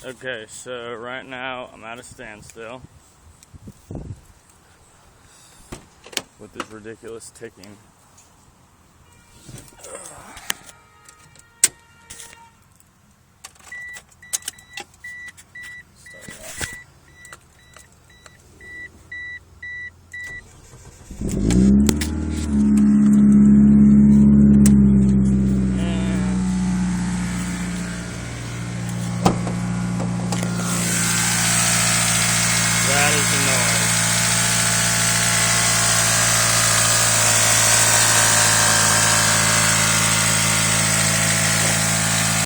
Okay, so right now I'm at a standstill with this ridiculous ticking. Start it up. That is the noise.